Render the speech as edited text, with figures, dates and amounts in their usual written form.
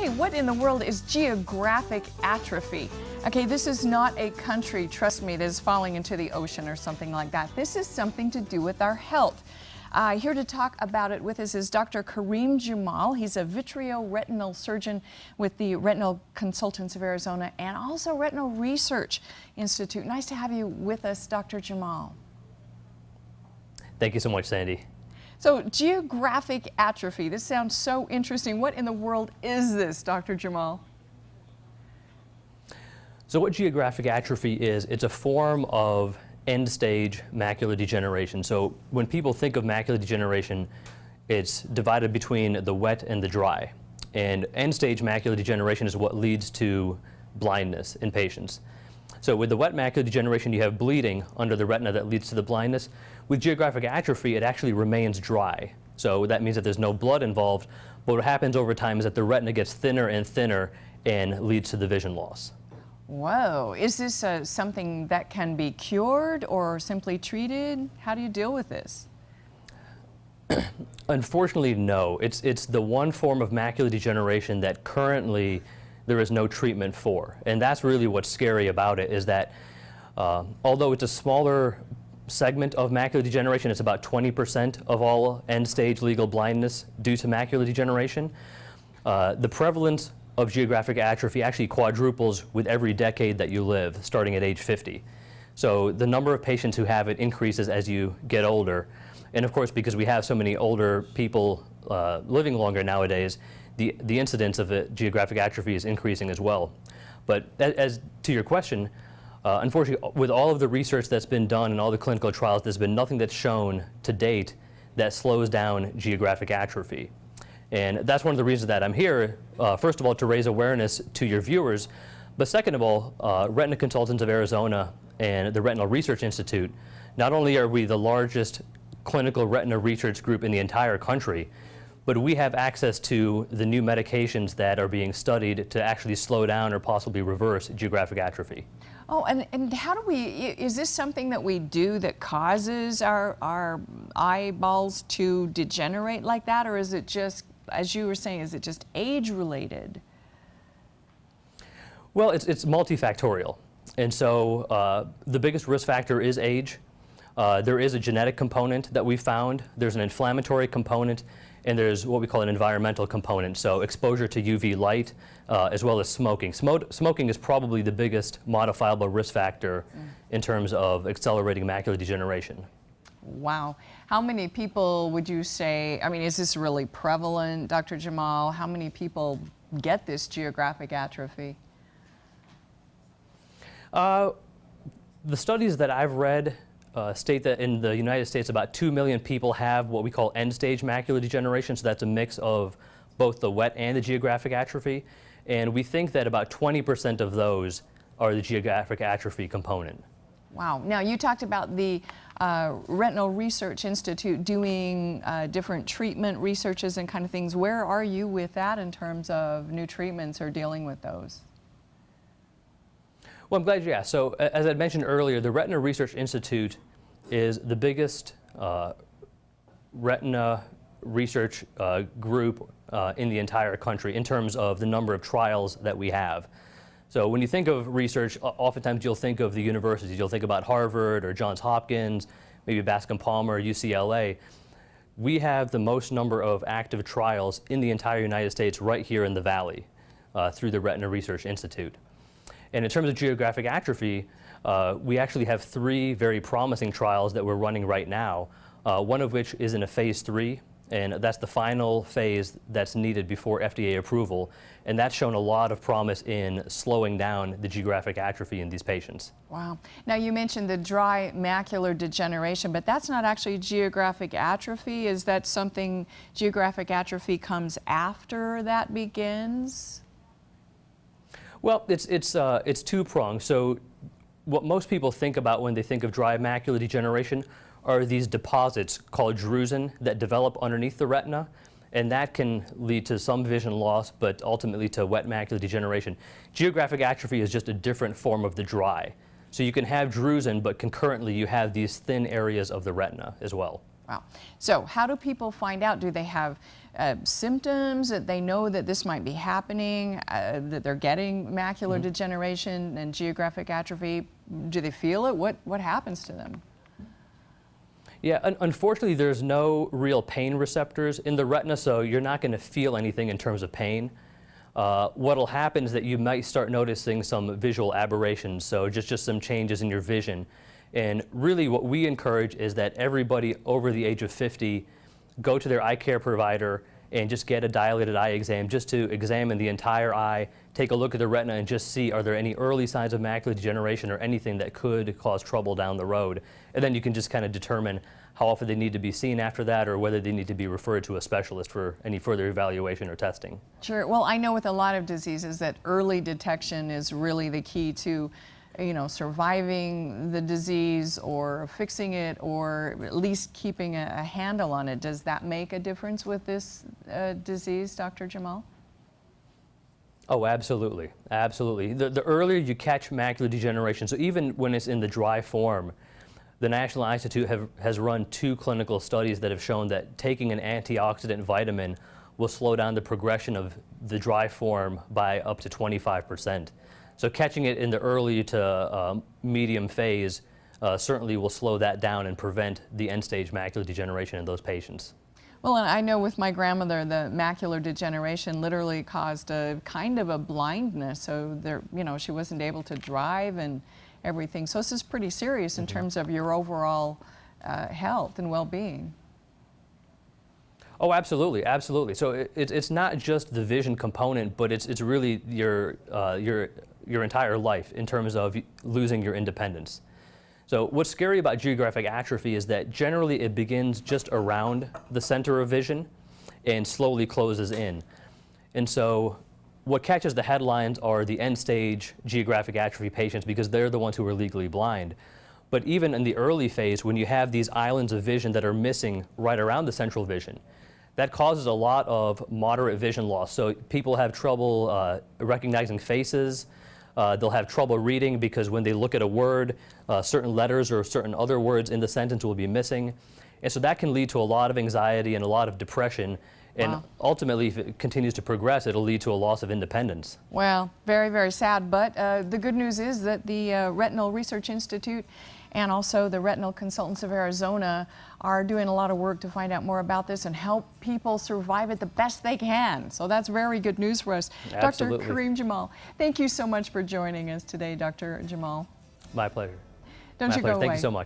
Okay, what in the world is geographic atrophy? Okay, this is not a country, trust me, that is falling into the ocean or something like that. This is something to do with our health. Here to talk about it with us is Dr. Kareem Jamal. He's a vitreoretinal surgeon with the Retinal Consultants of Arizona and also Retinal Research Institute. Nice to have you with us, Dr. Jamal. Thank you so much, Sandy. So, geographic atrophy, this sounds so interesting. What in the world is this, Dr. Jamal? So what geographic atrophy is, it's a form of end-stage macular degeneration. So when people think of macular degeneration, it's divided between the wet and the dry. And end-stage macular degeneration is what leads to blindness in patients. So with the wet macular degeneration, you have bleeding under the retina that leads to the blindness. With geographic atrophy, it actually remains dry. So that means that there's no blood involved, but what happens over time is that the retina gets thinner and thinner and leads to the vision loss. Whoa, is this something that can be cured or simply treated? How do you deal with this? Unfortunately, no. It's the one form of macular degeneration that currently there is no treatment for. And that's really what's scary about it, is that although it's a smaller segment of macular degeneration, it's about 20% of all end-stage legal blindness due to macular degeneration. The prevalence of geographic atrophy actually quadruples with every decade that you live, starting at age 50. So the number of patients who have it increases as you get older. And of course, because we have so many older people living longer nowadays, the incidence of geographic atrophy is increasing as well. But as to your question, unfortunately, with all of the research that's been done and all the clinical trials, there's been nothing that's shown to date that slows down geographic atrophy. And that's one of the reasons that I'm here, first of all, to raise awareness to your viewers, but second of all, Retina Consultants of Arizona and the Retinal Research Institute, not only are we the largest clinical retina research group in the entire country, but we have access to the new medications that are being studied to actually slow down or possibly reverse geographic atrophy. Oh, and how do we, is this something that we do that causes our eyeballs to degenerate like that, or is it just, as you were saying, is it just age-related? Well, it's multifactorial. And so the biggest risk factor is age. There is a genetic component that we found. There's an inflammatory component, and there's what we call an environmental component, so exposure to UV light, as well as smoking. Smoking is probably the biggest modifiable risk factor in terms of accelerating macular degeneration. Wow. How many people would you say, I mean, is this really prevalent, Dr. Jamal? How many people get this geographic atrophy? The studies that I've read state that in the United States about 2 million people have what we call end-stage macular degeneration, so that's a mix of both the wet and the geographic atrophy. And we think that about 20% of those are the geographic atrophy component. Wow. Now, you talked about the Retinal Research Institute doing different treatment researches and kind of things. Where are you with that in terms of new treatments or dealing with those? Well, I'm glad you asked. So, as I mentioned earlier, the Retina Research Institute is the biggest retina research group in the entire country in terms of the number of trials that we have. So when you think of research, oftentimes you'll think of the universities. You'll think about Harvard or Johns Hopkins, maybe Bascom Palmer, UCLA. We have the most number of active trials in the entire United States right here in the Valley through the Retina Research Institute. And in terms of geographic atrophy, we actually have 3 very promising trials that we're running right now, one of which is in a phase 3, and that's the final phase that's needed before FDA approval. And that's shown a lot of promise in slowing down the geographic atrophy in these patients. Wow. Now, you mentioned the dry macular degeneration, but that's not actually geographic atrophy. Is that something, geographic atrophy comes after that begins? Well, it's two-pronged. So what most people think about when they think of dry macular degeneration are these deposits called drusen that develop underneath the retina, and that can lead to some vision loss, but ultimately to wet macular degeneration. Geographic atrophy is just a different form of the dry. So you can have drusen, but concurrently you have these thin areas of the retina as well. Wow. So how do people find out? Do they have symptoms that they know that this might be happening, that they're getting macular degeneration and geographic atrophy? Do they feel it? What happens to them? Yeah, unfortunately, there's no real pain receptors in the retina, so you're not going to feel anything in terms of pain. What'll happen is that you might start noticing some visual aberrations, so just some changes in your vision. And really what we encourage is that everybody over the age of 50 go to their eye care provider and just get a dilated eye exam just to examine the entire eye, take a look at the retina and just see are there any early signs of macular degeneration or anything that could cause trouble down the road. And then you can just kind of determine how often they need to be seen after that or whether they need to be referred to a specialist for any further evaluation or testing. Sure. Well, I know with a lot of diseases that early detection is really the key to surviving the disease or fixing it or at least keeping a handle on it. Does that make a difference with this disease, Dr. Jamal? Oh, absolutely. Absolutely. The earlier you catch macular degeneration, so even when it's in the dry form, the National Eye Institute has run 2 clinical studies that have shown that taking an antioxidant vitamin will slow down the progression of the dry form by up to 25%. So catching it in the early to medium phase certainly will slow that down and prevent the end-stage macular degeneration in those patients. Well, and I know with my grandmother, the macular degeneration literally caused a kind of a blindness. So there, she wasn't able to drive and everything. So this is pretty serious in terms of your overall health and well-being. Oh, absolutely, absolutely. So it's not just the vision component, but it's really your entire life in terms of losing your independence. So what's scary about geographic atrophy is that generally it begins just around the center of vision and slowly closes in. And so what catches the headlines are the end-stage geographic atrophy patients because they're the ones who are legally blind. But even in the early phase, when you have these islands of vision that are missing right around the central vision, that causes a lot of moderate vision loss. So people have trouble recognizing faces. They'll have trouble reading because when they look at a word, certain letters or certain other words in the sentence will be missing. And so that can lead to a lot of anxiety and a lot of depression. And ultimately, if it continues to progress, it'll lead to a loss of independence. Well, very, very sad. But the good news is that the Retinal Research Institute and also the Retinal Consultants of Arizona are doing a lot of work to find out more about this and help people survive it the best they can. So that's very good news for us. Absolutely. Dr. Kareem Jamal, thank you so much for joining us today, Dr. Jamal. My pleasure. Don't you go away. Thank you so much.